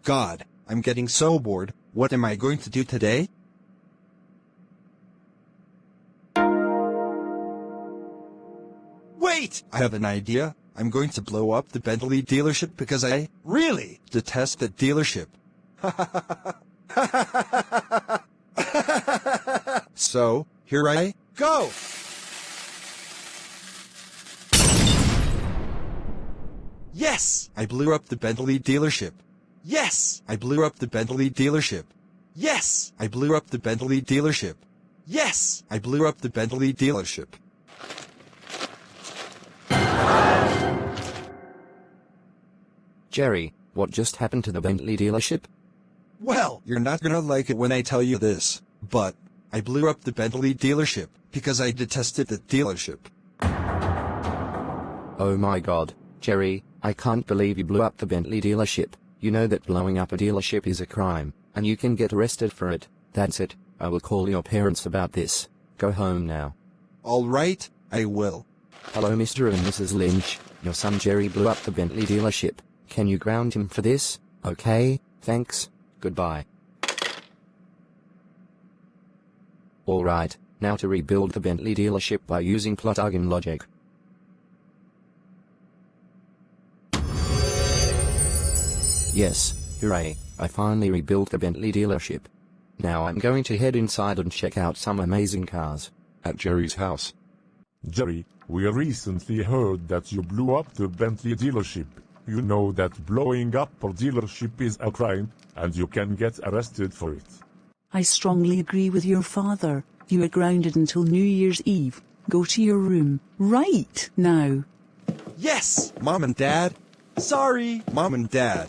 God, I'm getting so bored. What am I going to do today? Wait! I have an idea. I'm going to blow up the Bentley dealership because I really detest that dealership. So, here I go! Yes! I blew up the Bentley dealership. Yes! I blew up the Bentley dealership. Yes! I blew up the Bentley dealership. Yes! I blew up the Bentley dealership. Jerry, what just happened to the Bentley dealership? Well, you're not gonna like it when I tell you this, but I blew up the Bentley dealership because I detested the dealership. Oh my god, Jerry, I can't believe you blew up the Bentley dealership. You know that blowing up a dealership is a crime, and you can get arrested for it. That's it. I will call your parents about this. Go home now. All right, I will. Hello Mr. and Mrs. Lynch. Your son Jerry blew up the Bentley dealership. Can you ground him for this? Okay, thanks. Goodbye. Alright, now to rebuild the Bentley dealership by using Plotagon logic. Yes, hooray, I finally rebuilt the Bentley dealership. Now I'm going to head inside and check out some amazing cars. At Jerry's house. Jerry, we recently heard that you blew up the Bentley dealership. You know that blowing up a dealership is a crime, and you can get arrested for it. I strongly agree with your father. You are grounded until New Year's Eve. Go to your room, right now. Yes, Mom and Dad. Sorry, Mom and Dad.